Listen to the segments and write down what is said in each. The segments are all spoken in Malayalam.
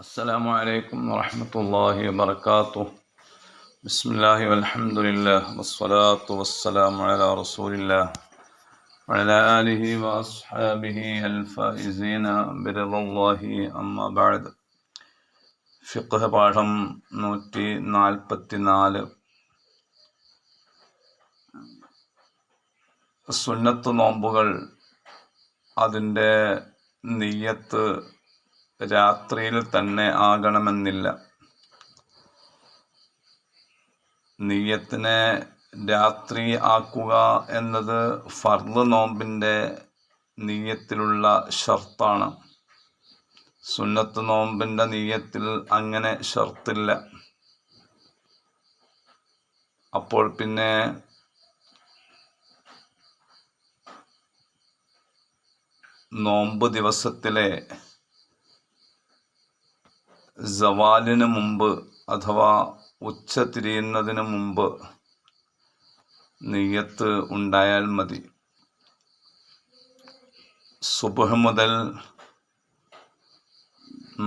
السلام عليكم ورحمة الله وبركاته. بسم الله والحمد لله والصلاة والسلام على رسول الله وعلى آله وأصحابه الفائزين برضا الله أما بعد. ഫിഖ്ഹ് പാഠം 144. സുന്നത്ത് നോമ്പുകൾ അതിൻ്റെ നിയ്യത്ത് രാത്രിയിൽ തന്നെ ആകണമെന്നില്ല. നിയ്യത്തിനെ രാത്രി ആക്കുക എന്നത് ഫർള് നോമ്പിൻ്റെ നിയ്യത്തിലുള്ള ഷർത്താണ്. സുന്നത്ത് നോമ്പിൻ്റെ നിയ്യത്തിൽ അങ്ങനെ ഷർത്തില്ല. അപ്പോൾ പിന്നെ നോമ്പ് ദിവസത്തിലെ സവാലിന് മുമ്പ് അഥവാ ഉച്ച തിരിയുന്നതിന് മുമ്പ് നിയ്യത്ത് ഉണ്ടായാൽ മതി. സുബ്ഹ് മുതൽ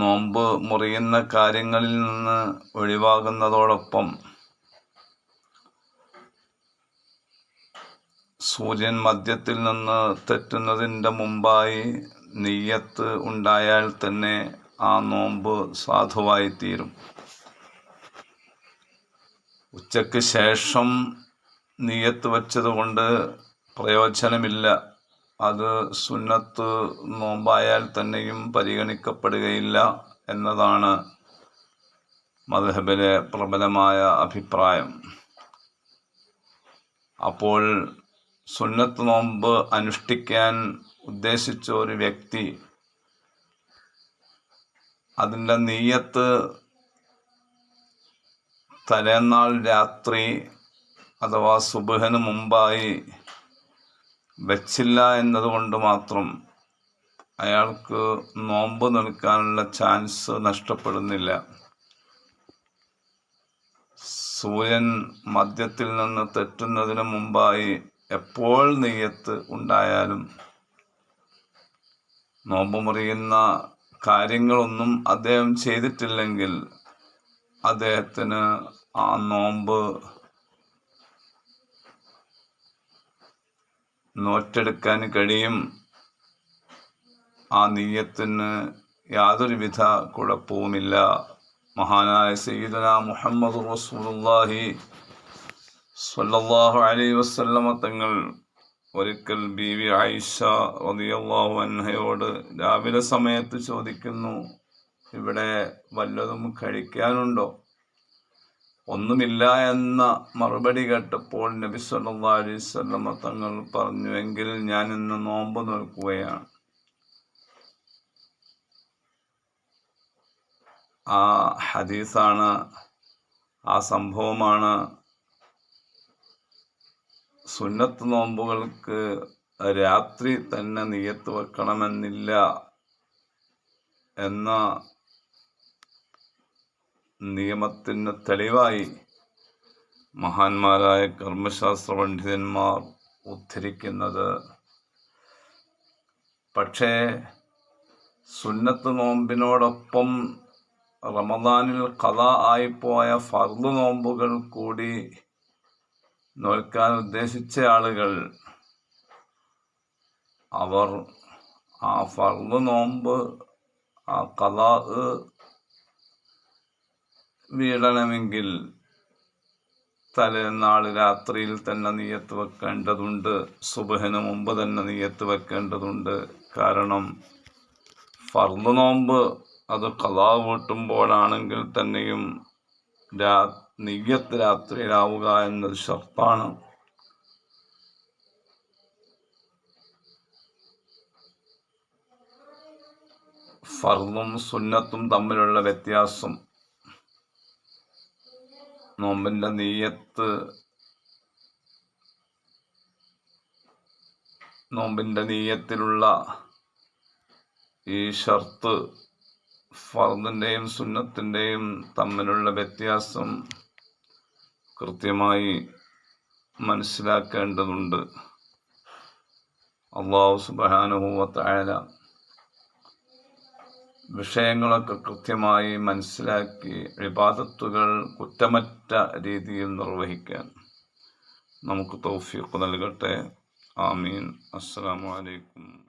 നോമ്പ് മുറിയുന്ന കാര്യങ്ങളിൽ നിന്ന് ഒഴിവാകുന്നതോടൊപ്പം സൂര്യൻ മധ്യത്തിൽ നിന്ന് തെറ്റുന്നതിൻ്റെ മുമ്പായി നിയ്യത്ത് ഉണ്ടായാൽ തന്നെ ആ നോമ്പ് സാധുവായി തീരും. ഉച്ചയ്ക്ക് ശേഷം നിയ്യത്ത് വച്ചതുകൊണ്ട് പ്രയോജനമില്ല. അത് സുന്നത്ത് നോമ്പായാൽ തന്നെയും പരിഗണിക്കപ്പെടുകയില്ല എന്നതാണ് മദ്ഹബിലെ പ്രബലമായ അഭിപ്രായം. അപ്പോൾ സുന്നത്ത് നോമ്പ് അനുഷ്ഠിക്കാൻ ഉദ്ദേശിച്ച ഒരു വ്യക്തി അതിൻ്റെ നിയ്യത്ത് തലേന്നാൾ രാത്രി അഥവാ സുബ്ഹിന് മുമ്പായി വച്ചില്ല എന്നതുകൊണ്ട് മാത്രം അയാൾക്ക് നോമ്പ് നിൽക്കാനുള്ള ചാൻസ് നഷ്ടപ്പെടുന്നില്ല. സൂര്യൻ മധ്യത്തിൽ നിന്ന് തെറ്റുന്നതിന് മുമ്പായി എപ്പോൾ നിയ്യത്ത് ഉണ്ടായാലും നോമ്പ് മുറിയുന്ന കാര്യങ്ങളൊന്നും അദ്ദേഹം ചെയ്തിട്ടില്ലെങ്കിൽ അദ്ദേഹത്തിന് ആ നോമ്പ് നോറ്റെടുക്കാൻ കഴിയും. ആ നിയ്യത്തിന് യാതൊരുവിധ കുഴപ്പവുമില്ല. മഹാനായ സയ്യിദുനാ മുഹമ്മദ് റസൂലുള്ളാഹി സ്വല്ലല്ലാഹു അലൈഹി വസല്ലമ തങ്ങൾ ഒരിക്കൽ ബീവി ആയിഷ റളിയല്ലാഹു അൻഹയോട് രാവിലെ സമയത്ത് ചോദിക്കുന്നു, ഇവിടെ വല്ലതും കഴിക്കാനുണ്ടോ? ഒന്നുമില്ല എന്ന മറുപടി കേട്ടപ്പോൾ നബി സല്ലല്ലാഹു അലൈഹി വസല്ലമ തങ്ങൾ പറഞ്ഞു, എങ്കിൽ ഞാൻ ഇന്ന് നോമ്പ് നോക്കുകയാണ്. ആ ഹദീസാണ്, ആ സംഭവമാണ് സുന്നത്ത് നോമ്പുകൾക്ക് രാത്രി തന്നെ നിയ്യത്ത് വെക്കണമെന്നില്ല എന്ന നിയമത്തിന് തെളിവായി മഹാന്മാരായ കർമ്മശാസ്ത്ര പണ്ഡിതന്മാർ ഉദ്ധരിക്കുന്നത്. പക്ഷേ സുന്നത്ത് നോമ്പിനോടൊപ്പം റമദാനിൽ ഖളാ ആയിപ്പോയ ഫർള് നോമ്പുകൾ കൂടി നോൽക്കാൻ ഉദ്ദേശിച്ച ആളുകൾ അവർ ആ ഫർള് നോമ്പ് ആ ഖളാ വീടണമെങ്കിൽ തലേന്നാൾ രാത്രിയിൽ തന്നെ നിയ്യത്ത് വെക്കേണ്ടതുണ്ട്. സുബ്ഹിന് മുമ്പ് തന്നെ നിയ്യത്ത് വെക്കേണ്ടതുണ്ട്. കാരണം ഫർള് നോമ്പ് അത് ഖളാ വീട്ടുമ്പോഴാണെങ്കിൽ തന്നെയും നിയ്യത്ത് രാത്രിയിലാവുക എന്നത് ഷർത്താണ്. ഫർളും സുന്നത്തും തമ്മിലുള്ള വ്യത്യാസം, നോമ്പിൻ്റെ നിയ്യത്തിലുള്ള ഈ ഷർത്ത് ഫർദിൻ്റെയും സുന്നത്തിൻ്റെയും തമ്മിലുള്ള വ്യത്യാസം കൃത്യമായി മനസ്സിലാക്കേണ്ടതുണ്ട്. അല്ലാഹു സുബ്ഹാനഹു വ തആല വിഷയങ്ങളൊക്കെ കൃത്യമായി മനസ്സിലാക്കി ഇബാദത്തുകൾ കുറ്റമറ്റ രീതിയിൽ നിർവഹിക്കാൻ നമുക്ക് തൗഫീഖ് നൽകട്ടെ. ആമീൻ. അസ്സലാമു അലൈക്കും.